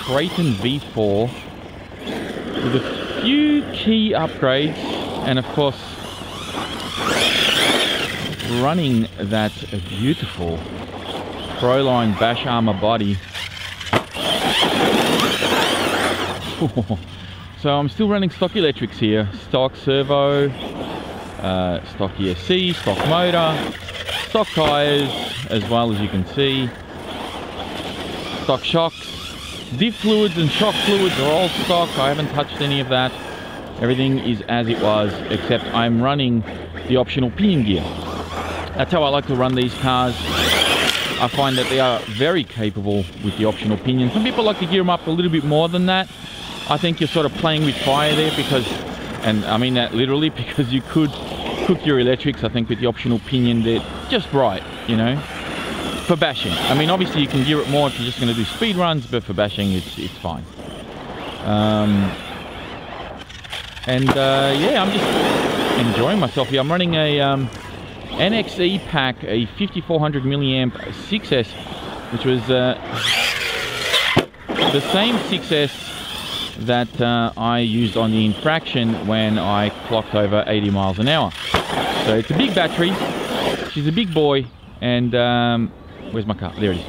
Kraton V4 with a few key upgrades, and of course running that beautiful Proline Bash Armor body. So I'm still running stock electrics here, stock servo, stock ESC, stock motor, stock tires, as well as you can see, stock shocks, diff fluids and shock fluids are all stock. I haven't touched any of that. Everything is as it was, except I'm running the optional pinion gear. That's how I like to run these cars. I find that they are very capable with the optional pinion. Some people like to gear them up a little bit more than that. I think you're sort of playing with fire there because, and I mean that literally, because you could cook your electrics, I think, with the optional pinion. They're just right, you know, for bashing. I mean, obviously you can gear it more if you're just going to do speed runs, but for bashing it's fine. Yeah, I'm just enjoying myself here. I'm running a NXE pack, a 5400 milliamp 6S, which was the same 6S that I used on the infraction when I clocked over 80 miles an hour. So it's a big battery, she's a big boy, and where's my car? There it is.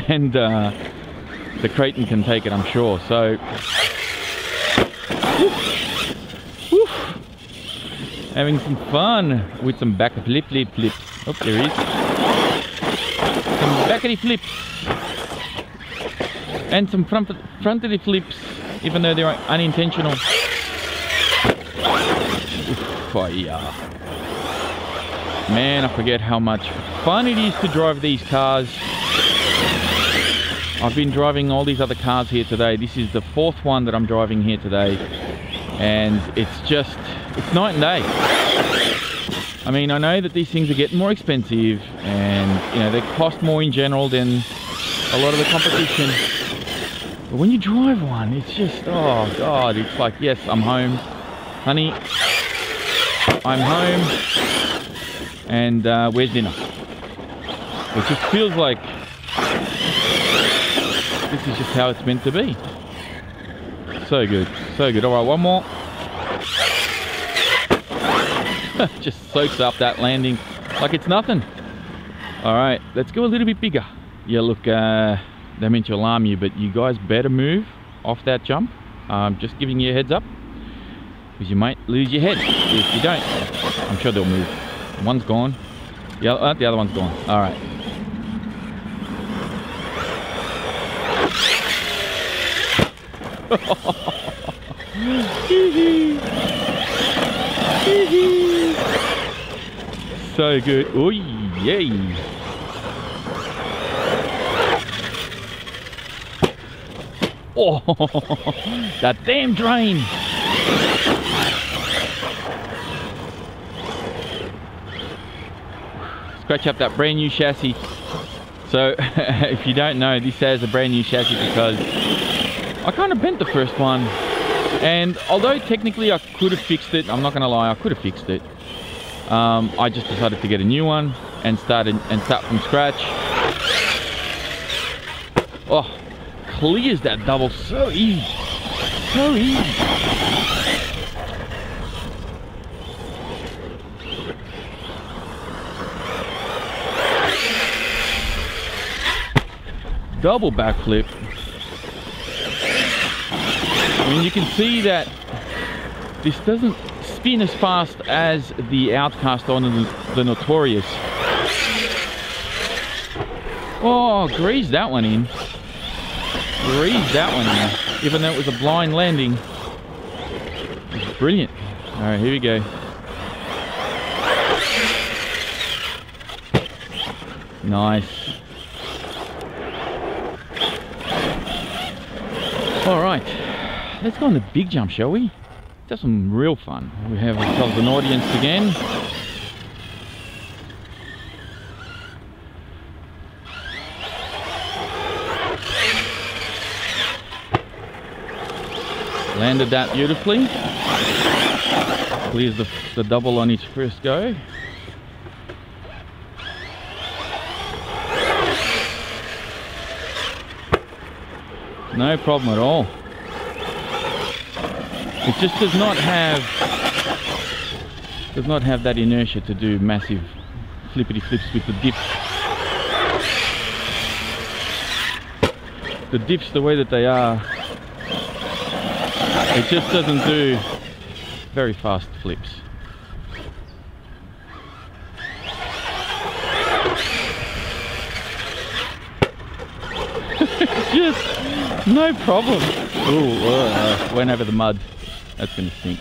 And the Kraton can take it, I'm sure. So woof, having some fun with some back flips. Oh, there he is. Some backity flips and some frontally flips, even though they're unintentional. Oh, yeah. Man, I forget how much fun it is to drive these cars. I've been driving all these other cars here today. This is the fourth one that I'm driving here today, and it's night and day. I mean, I know that these things are getting more expensive, and you know, they cost more in general than a lot of the competition. But when you drive one, it's just, oh God, it's like, yes, I'm home. Honey, I'm home. And where's dinner? It just feels like this is just how it's meant to be. So good, so good. All right, one more. Just soaks up that landing like it's nothing. All right, let's go a little bit bigger. Yeah, look, they meant to alarm you, but you guys better move off that jump. Just giving you a heads up, because you might lose your head if you don't. I'm sure they'll move. One's gone. The other one's gone. All right. So good. Oh yay. Oh, that damn drain. Scratch up that brand new chassis. So if you don't know, this has a brand new chassis because I kind of bent the first one, and although technically I could have fixed it, I'm not gonna lie, I could have fixed it. I just decided to get a new one and start from scratch. Oh, clears that double so easy, so easy. Double backflip. I mean, you can see that this doesn't spin as fast as the Outcast on the Notorious. Oh, greased that one in. Greased that one in, even though it was a blind landing. It's brilliant. All right, here we go. Nice. All right, let's go on the big jump, shall we? Let's have some real fun. We have ourselves an audience again. Landed that beautifully. Clears the double on his first go. No problem at all. It just does not have that inertia to do massive flippity flips with the dips. The dips the way that they are, it just doesn't do very fast flips. Just no problem. Ooh, went over the mud. That's gonna stink.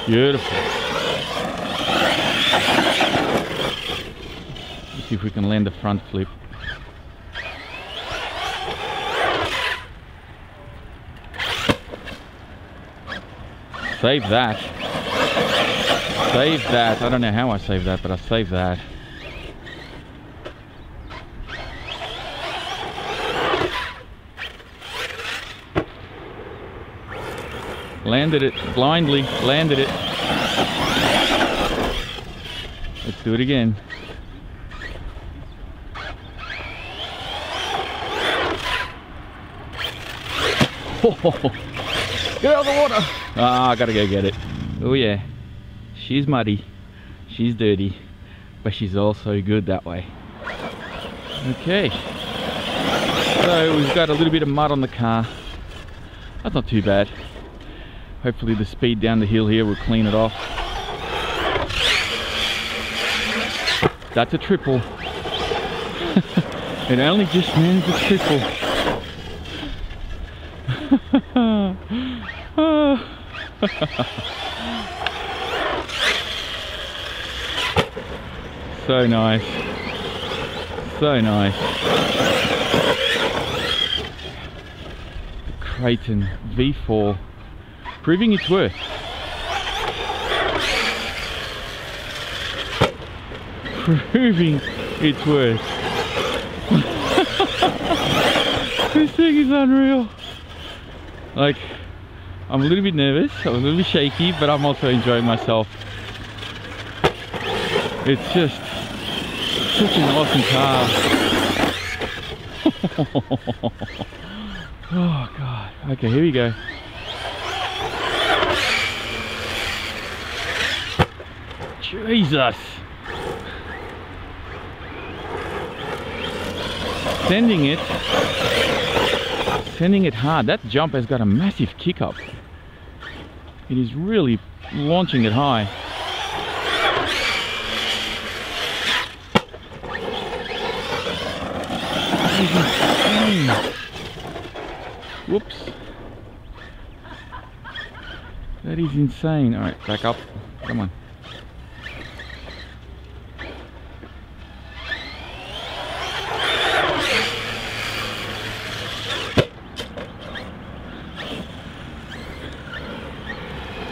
Beautiful. Let's see if we can land a front flip. Save that. Save that. I don't know how I saved that, but I saved that. Landed it blindly, landed it. Let's do it again. Get out of the water! Ah, I gotta go get it. Oh yeah, she's muddy, she's dirty, but she's also good that way. Okay, so we've got a little bit of mud on the car. That's not too bad. Hopefully the speed down the hill here will clean it off. That's a triple. It only just means a triple. So nice. So nice. The Kraton V4. Proving its worth. Proving its worth. This thing is unreal. Like, I'm a little bit nervous, I'm a little bit shaky, but I'm also enjoying myself. It's just such an awesome car. Oh God. Okay, here we go. Jesus! Sending it hard. That jump has got a massive kick up. It is really launching it high. That is insane. Whoops. That is insane. Alright, back up. Come on.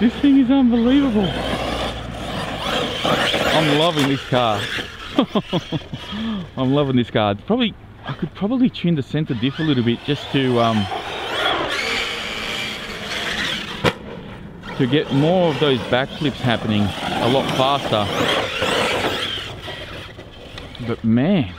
This thing is unbelievable. I'm loving this car. I'm loving this car. I could probably tune the center diff a little bit just to get more of those backflips happening a lot faster. But man,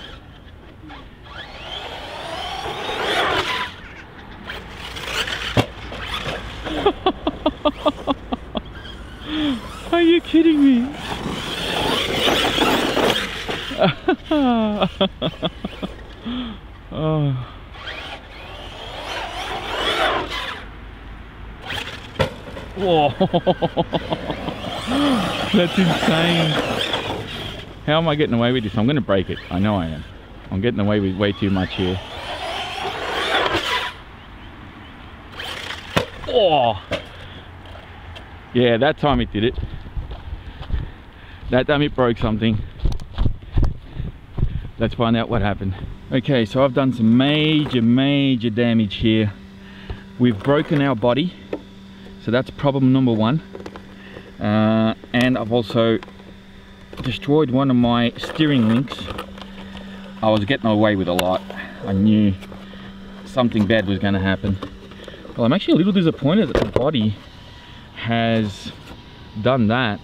are you kidding me? Oh. Whoa. That's insane. How am I getting away with this? I'm going to break it. I know I am. I'm getting away with way too much here. Oh. Yeah, that time it did it. That time it broke something. Let's find out what happened. Okay, so I've done some major damage here. We've broken our body, so that's problem number one. And I've also destroyed one of my steering links. I was getting away with a lot. I knew something bad was going to happen. Well, I'm actually a little disappointed that the body has done that.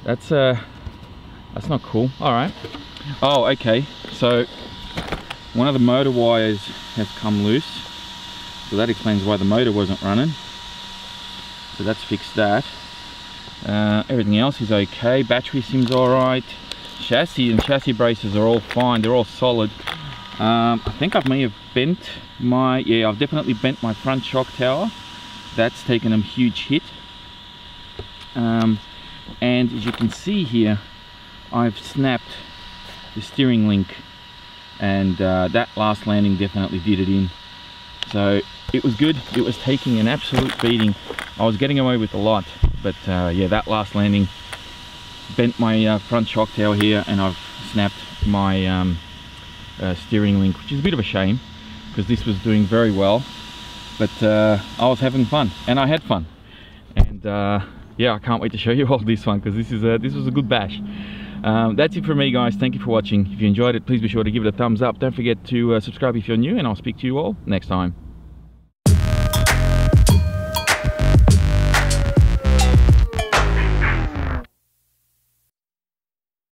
That's That's not cool. All right. Oh, okay. So one of the motor wires has come loose. So that explains why the motor wasn't running. So that's fixed that. Everything else is okay. Battery seems all right. Chassis and chassis braces are all fine. They're all solid. I think I may have bent my, yeah, I've definitely bent my front shock tower. That's taken a huge hit. And as you can see here, I've snapped the steering link, and that last landing definitely did it in. So it was good. It was taking an absolute beating. I was getting away with a lot, but yeah, that last landing bent my front shock tower here, and I've snapped my steering link, which is a bit of a shame because this was doing very well. But I was having fun, and I had fun, and yeah, I can't wait to show you all this one, because this was a good bash. That's it for me, guys. Thank you for watching. If you enjoyed it, please be sure to give it a thumbs up. Don't forget to subscribe if you're new, and I'll speak to you all next time.